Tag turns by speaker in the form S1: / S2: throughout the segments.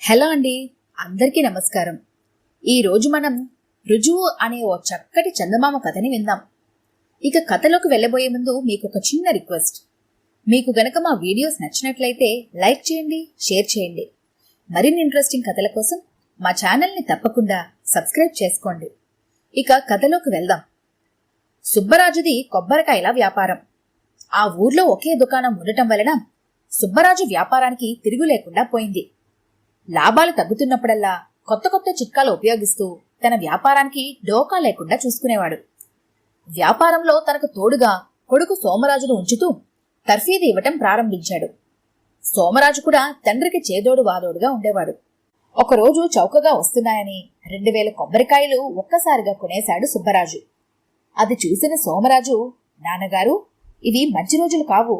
S1: Hello అండి, అందరికీ నమస్కారం. ఈరోజు మనం రుజువు అనే ఓ చక్కటి చందమామ కథని విందాం. ఇక కథలోకి వెళ్ళబోయే ముందు మీకు ఒక చిన్న రిక్వెస్ట్. మీకు గనక మా వీడియోస్ నచ్చినట్లయితే లైక్ చేయండి, షేర్ చేయండి. మరిన్ని ఇంట్రెస్టింగ్ కథల కోసం మా ఛానల్ని తప్పకుండా సబ్స్క్రైబ్ చేసుకోండి. ఇక కథలోకి వెళ్దాం. సుబ్బరాజుది కొబ్బరికాయల వ్యాపారం. ఆ ఊర్లో ఒకే దుకాణం ఉండటం వలన సుబ్బరాజు వ్యాపారానికి తిరుగు లేకుండా పోయింది. లాభాలు తగ్గుతున్నప్పుడల్లా కొత్త కొత్త చిట్కాలు ఉపయోగిస్తూ తన వ్యాపారానికి డోకా లేకుండా చూసుకునేవాడు. వ్యాపారంలో తనకు తోడుగా కొడుకు సోమరాజును ఉంచుతూ తర్ఫీదు ఇవ్వటం ప్రారంభించాడు. సోమరాజు కూడా తండ్రికి చేదోడు వాదోడుగా ఉండేవాడు. ఒకరోజు చౌకగా వస్తున్నాయని 2000 కొబ్బరికాయలు ఒక్కసారిగా కొనేశాడు సుబ్బరాజు. అది చూసిన సోమరాజు, నాన్నగారు, ఇవి మంచి రోజులు కావు.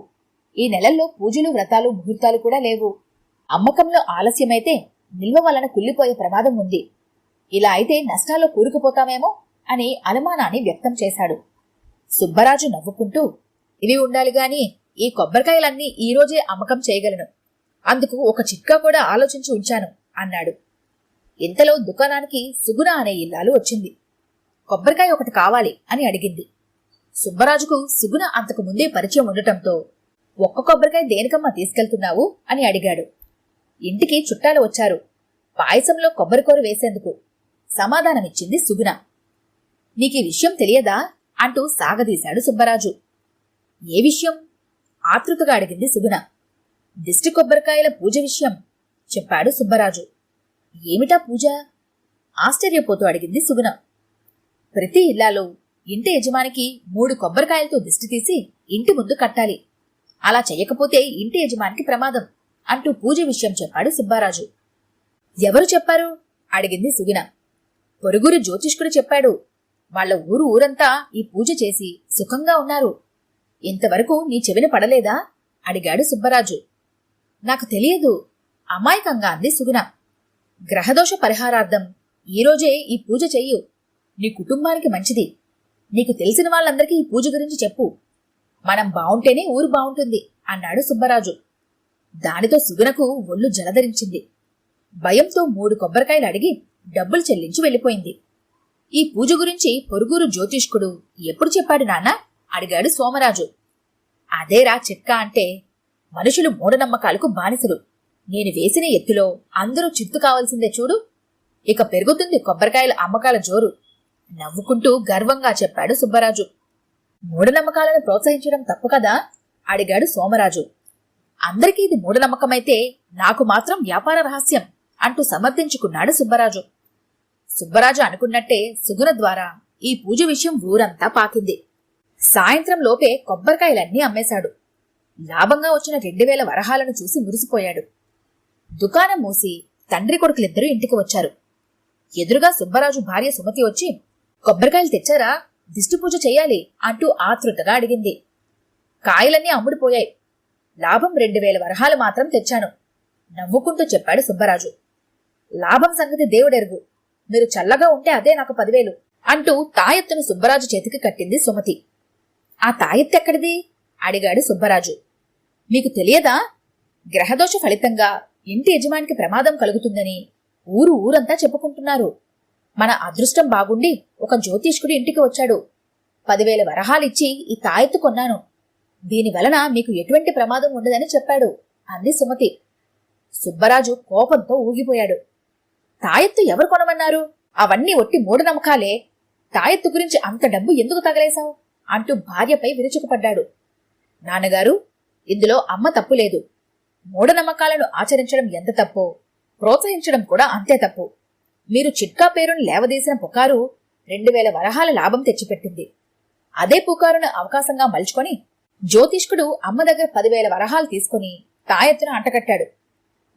S1: ఈ నెలల్లో పూజలు, వ్రతాలు, ముహూర్తాలు కూడా లేవు. అమ్మకంలో ఆలస్యమైతే నిల్వ వలన కుళ్ళిపోయే ప్రమాదం ఉంది. ఇలా అయితే నష్టాల్లో కూరుకుపోతామేమో అని అనుమానాన్ని వ్యక్తం చేశాడు. సుబ్బరాజు నవ్వుకుంటూ, ఇవి ఉండాలి గాని ఈ కొబ్బరికాయలన్నీ ఈరోజే అమ్మకం చేయగలను. అందుకు ఒక చిట్కా కూడా ఆలోచించి ఉంచాను అన్నాడు. ఇంతలో దుకాణానికి సుగుణ అనే ఇల్లాలు వచ్చింది. కొబ్బరికాయ ఒకటి కావాలి అని అడిగింది. సుబ్బరాజుకు సుగుణ అంతకు ముందే పరిచయం ఉండటంతో, ఒక్క కొబ్బరికాయ దేనికమ్మా తీసుకెళ్తున్నావు అని అడిగాడు. ఇంటికి చుట్టాలు వచ్చారు, పాయసంలో కొబ్బరికూర వేసేందుకు సమాధానమిచ్చింది సుగుణ. నీకీ విషయం తెలియదా అంటూ సాగదీశాడు సుబ్బరాజు. ఏ విషయం? ఆతృతగా అడిగింది సుగుణ. దిష్టి కొబ్బరికాయల పూజ విషయం చెప్పాడు సుబ్బరాజు. ఏమిటా పూజ? ఆశ్చర్యపోతూ అడిగింది సుగుణ. ప్రతి ఇల్లాలో ఇంటి యజమానికి 3 కొబ్బరికాయలతో దిష్టి తీసి ఇంటి ముందు కట్టాలి. అలా చెయ్యకపోతే ఇంటి యజమానికి ప్రమాదం అంటూ పూజ విషయం చెప్పాడు సుబ్బారాజు. ఎవరు చెప్పారు అడిగింది సుగుణ. పొరుగురు జ్యోతిష్కుడు చెప్పాడు. వాళ్ల ఊరంతా ఈ పూజ చేసి సుఖంగా ఉన్నారు. ఇంతవరకు నీ చెవిన పడలేదా అడిగాడు సుబ్బరాజు. నాకు తెలియదు అమాయకంగా అంది సుగుణ. గ్రహదోష పరిహారార్థం ఈరోజే ఈ పూజ చెయ్యు. నీ కుటుంబానికి మంచిది. నీకు తెలిసిన వాళ్ళందరికీ ఈ పూజ గురించి చెప్పు. మనం బావుంటేనే ఊరు బావుంటుంది అన్నాడు సుబ్బరాజు. దానితో సుగుణకు ఒళ్ళు జలధరించింది. భయంతో 3 కొబ్బరికాయలు అడిగి డబ్బులు చెల్లించి వెళ్ళిపోయింది. ఈ పూజ గురించి పొరుగురు జ్యోతిష్కుడు ఎప్పుడు చెప్పాడు నాన్న అడిగాడు సోమరాజు. అదేరా చిట్కా అంటే. మనుషులు మూఢనమ్మకాలకు బానిసలు. నేను వేసిన ఎత్తులో అందరూ చిత్తు కావాల్సిందే చూడు. ఇక పెరుగుతుంది కొబ్బరికాయల అమ్మకాల జోరు నవ్వుకుంటూ గర్వంగా చెప్పాడు సుబ్బరాజు. మూఢనమ్మకాలను ప్రోత్సహించడం తప్పు కదా అడిగాడు సోమరాజు. అందరికీ ఇది మూఢనమ్మకమైతే నాకు మాత్రం వ్యాపార రహస్యం అంటూ సమర్థించుకున్నాడు సుబ్బరాజు. సుబ్బరాజు అనుకున్నట్టే సుగుణ ద్వారా ఈ పూజ విషయం ఊరంతా పాకింది. సాయంత్రం లోపే కొబ్బరికాయలన్నీ అమ్మేశాడు. లాభంగా వచ్చిన 2000 వరహాలను చూసి మురిసిపోయాడు. దుకాణం మూసి తండ్రి కొడుకులిద్దరూ ఇంటికి వచ్చారు. ఎదురుగా సుబ్బరాజు భార్య సుమతి వచ్చి, కొబ్బరికాయలు తెచ్చారా? దిష్టి పూజ చెయ్యాలి అంటూ ఆతృతగా అడిగింది. కాయలన్నీ అమ్ముడిపోయాయి. లాభం 2000 వరహాలు మాత్రం తెచ్చాను నవ్వుకుంటూ చెప్పాడు సుబ్బరాజు. లాభం సంగతి దేవుడెరుగు. మీరు చల్లగా ఉంటే అదే నాకు 10,000 అంటూ తాయెత్తును సుబ్బరాజు చేతికి కట్టింది సుమతి. ఆ తాయెత్తెక్కడిది అడిగాడు సుబ్బరాజు. మీకు తెలియదా? గ్రహదోష ఫలితంగా ఇంటి యజమానికి ప్రమాదం కలుగుతుందని ఊరంతా చెప్పుకుంటున్నారు. మన అదృష్టం బాగుండి ఒక జ్యోతిష్కుడు ఇంటికి వచ్చాడు. 10,000 వరహాలిచ్చి ఈ తాయెత్తు కొన్నాను. దీని వలన మీకు ఎటువంటి ప్రమాదం ఉండదని చెప్పాడు అంది సుమతి. సుబ్బరాజు కోపంతో ఊగిపోయాడు. తాయెత్తు ఎవరు కొనమన్నారు? అవన్నీ ఒట్టి మూఢనమ్మకాలే. తాయెత్తు గురించి అంత డబ్బు ఎందుకు తగలేశావు అంటూ భార్యపై విరుచుకుపడ్డాడు. నాన్నగారు, ఇందులో అమ్మ తప్పు లేదు. మూఢనమ్మకాలను ఆచరించడం ఎంత తప్పో ప్రోత్సహించడం కూడా అంతే తప్పు. మీరు చిట్కా పేరును లేవదీసిన పుకారు 2000 వరహాల లాభం తెచ్చిపెట్టింది. అదే పుకారును అవకాశంగా మలుచుకొని జ్యోతిష్కుడు అమ్మ దగ్గర 10,000 వరహాలు తీసుకుని తాయెత్తును అంటకట్టాడు.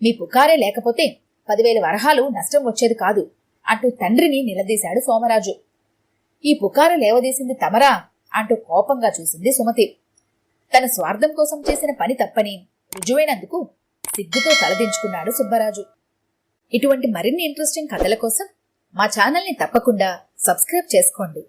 S1: మీ పుకారే లేకపోతే 10,000 వరహాలు నష్టం వచ్చేది కాదు అంటూ తండ్రిని నిలదీశాడు సోమరాజు. ఈ పుకారు లేవదీసింది తమరా అంటూ కోపంగా చూసింది సుమతి. తన స్వార్థం కోసం చేసిన పని తప్పని రుజువైనందుకు సిగ్గుతో తలదించుకున్నాడు సుబ్బరాజు. ఇటువంటి మరిన్ని ఇంట్రెస్టింగ్ కథల కోసం మా ఛానల్ని తప్పకుండా సబ్స్క్రైబ్ చేసుకోండి.